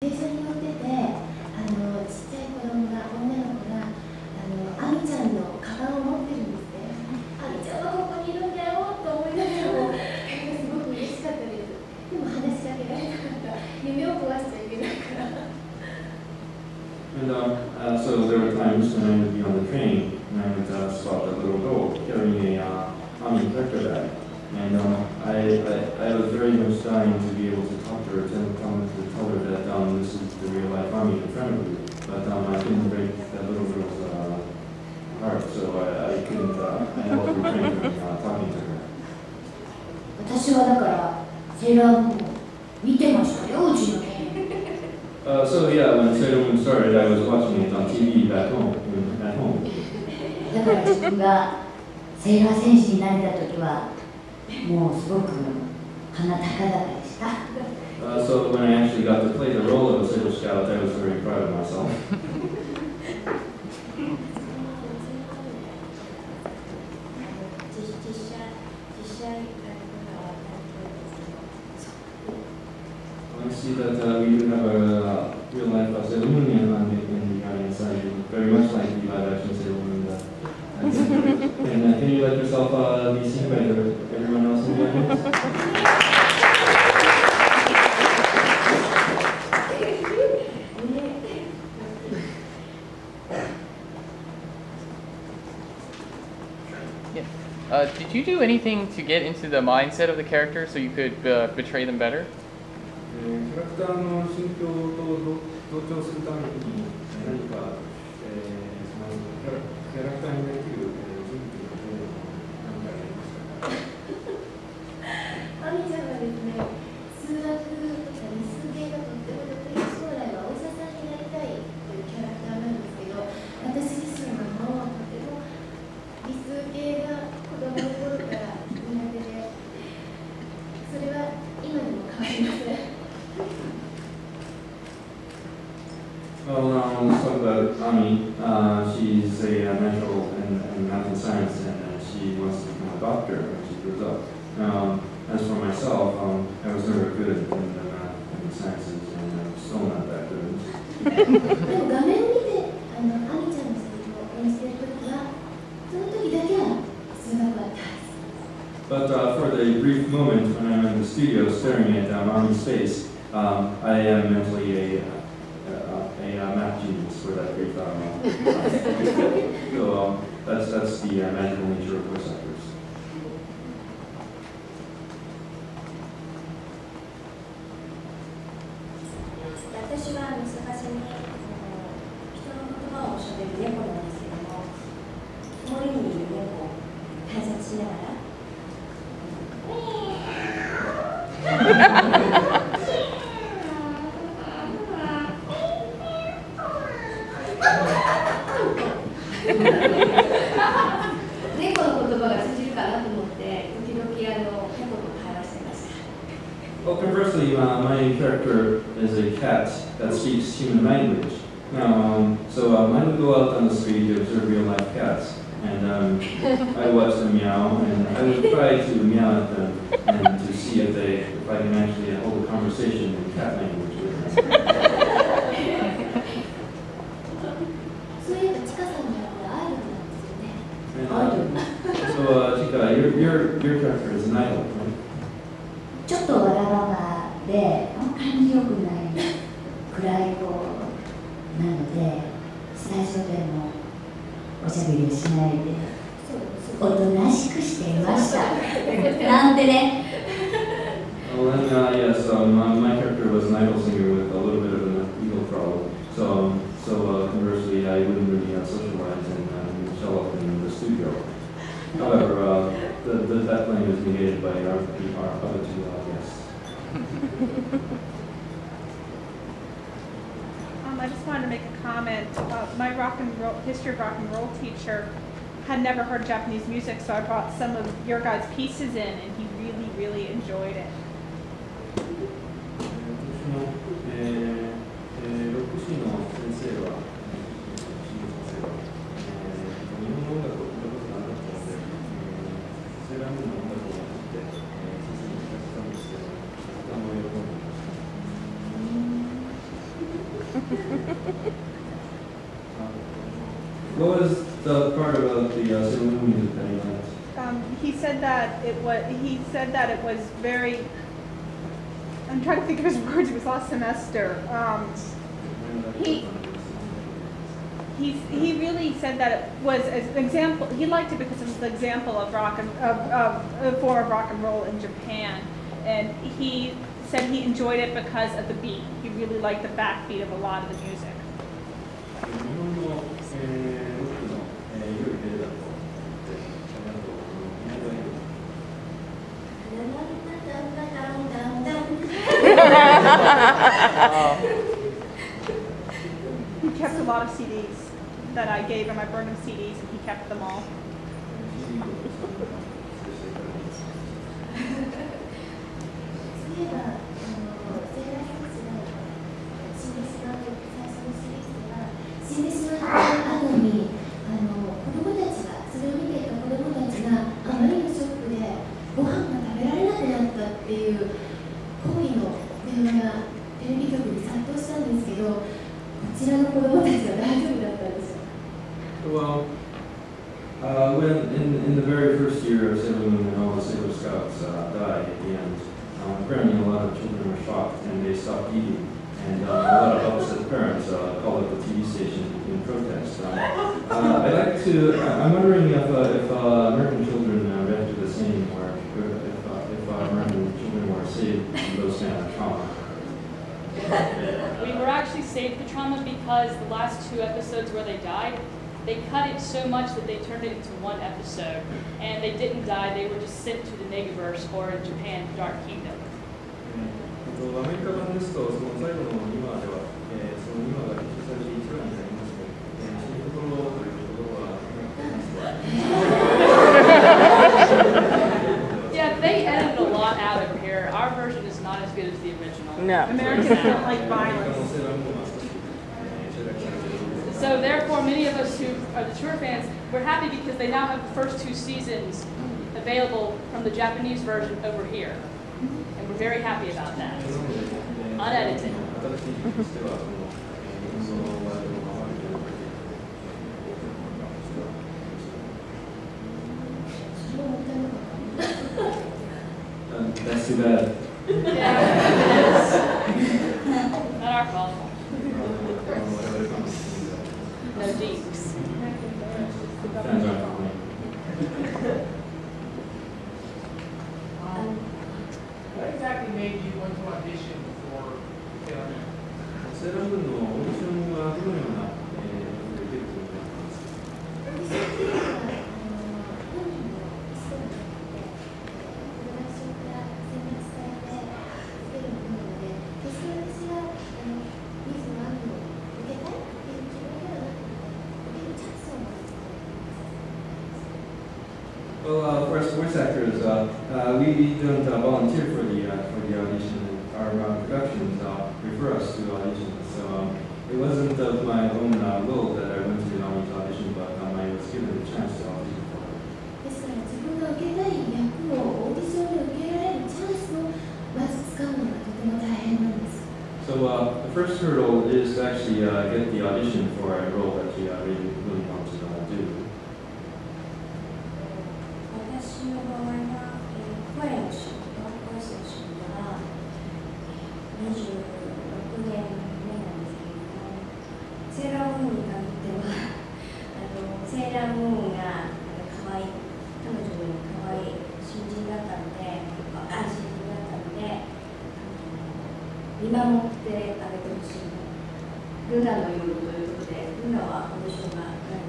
電車に乗ってて、ちっちゃい子供が、女の子がアミちゃんのカバンを持ってるんですね。アミちゃんはここにいるんだよと思いながらも、すごく嬉しかったです。でも話しかけられなかった。夢を壊しちゃいけないから。And so there were times when I would be on the train and I would spot that little girl carrying a Ami character bag. And I was very much dying to be able to talk to her, to tell her that this is the real life Ami in front of you. But I couldn't break that little girl's heart, so I couldn't, I had to refrain from talking to her. 私はだからセーラームーンを見てましたよ、うちの家。So yeah, when Sailor Moon started, I was watching it on TV back home. だから自分がセーラー戦士になれた時はもうすごく鼻高々でした。So when I actually got to play the role of a Sailor Scout, I was very proud of myself. I see that we do have a real life Sailor Moon in the audience. I very much like the live action Sailor Moon. And can you let yourself be seen by everyone else in the audience? Did you do anything to get into the mindset of the character so you could betray them better? キャラクターの心境と同調するために何かキャラクターにできる準備というのは何かありましたか？アミちゃんはですね、数学とか理数系がとっても得意で、将来はお医者さんになりたいというキャラクターなんですけど、私自身はもうとても理数系が子供の頃から苦手で、それは今でも変わりません。Well, let's talk about Ami. She's a natural in math and science, and she wants to become a doctor when she grows up. As for myself, I was never good in the math and the sciences, and I'm still not that good. でも画面見てアミちゃんのセリフを演じているときは、その時だけは数学は大好き。But for the brief moment when I'm in the studio staring at Ami's face, I am mentally a math genius for that brief moment. So that's the magical nature of voice actors. 私は逆さに人の言葉をしゃべる猫なんですけども、森にいる猫を観察しながら猫の言葉が通じるかなと思って時々猫と会話してました。Well, conversely, my character is a cat that speaks human language. Now, so I would go out on the street to observe real-life cats, and I watch them meow, and I would try to meow at them and to see if I can actually hold a conversation in cat language with them. そういえばチカさんの役はアイドルなんですよね。So, Chika, your character is an idol, right? ちょっとわがままであんまり良くない暗い子なので、最初でもおしゃべりをしないでおとなしくしていました。なんでね。Well, then, yes, my character was an idol singer with a little bit of an ego problem. So conversely, I wouldn't really socialize and show up in the studio. However, that claim is negated by our other two guests. I just wanted to make a comment. My history of rock and roll teacher had never heard Japanese music, so I brought some of your guys' pieces in, and he really, really enjoyed it. あ What was the part about the Sailor Moon music that you liked? He said that it was very. I'm trying to think of his words. It was last semester. He really said that it was an example. He liked it because it was the example of a form of rock and roll in Japan, and he said he enjoyed it because of the beat. He really liked the backbeat of a lot of the music. He kept a lot of CDs that I gave him. I burned him CDs and he kept them all. そういえばセーラー服時代死んでしまう最初のシリーズでは死んでしまった後に子供たちがそれを見ていた子供たちがあまりのショックでご飯が食べられなくなったっていう抗議の電話がテレビ局に殺到したんですけど、こちらの子供たちは大丈夫だったんですよ。 Well, when in the very first year of Sailor Moon, when all the Sailor Scouts died at the end, apparently a lot of children were shocked and they stopped eating. And a lot of upset parents called up the TV station in protest. I'm wondering if American children reacted the same, or if American children were saved from those kind of trauma. We were actually saved the trauma because the last 2 episodes where they died, they cut it so much that they turned it into 1 episode. And they didn't die, they were just sent to the Negaverse, or in Japan, Dark Kingdom. アメリカ版ですと、その最後の2話では、その2話が編集されて1話になりまして、死ぬところというところはYeah, they edited a lot out of here. Our version is not as good as the original. No. Americans don't like violence. So therefore, many of us who are the tour fans, we're happy because they now have the first 2 seasons available from the Japanese version over here. And we're very happy about that. Unedited. That's too bad. Not our fault. No deeps. Fans aren't coming. What exactly made you want to audition for Sailor Moon? セーラームーンのオーディションはどのようなことできると思いますか？本人の意思があってプロダクションから選抜されてつけるものなので、決して私がニーズのあるのを受けたいっていう気分ではなくて、受けるチャンスをもらって。 Well, for us voice actors, we don't volunteer for the audition. Our productions refer us to auditions. So it wasn't of my own will that I went to an audition, but I was given the chance to audition for it. ですから自分が受けたい役をオーディションで受けられるチャンスをまず掴むのがとても大変なんです。 So the first hurdle is to actually get the audition for a role that you really want to do. 私の場合は、声の仕事、ボイスの仕事は26年目なんですけれども、セーラームーンに限ってはセーラームーンが可愛い、彼女の可愛い新人だったので、見守ってあげてほしい。ルナの夜ということで、ルナはオーディションがない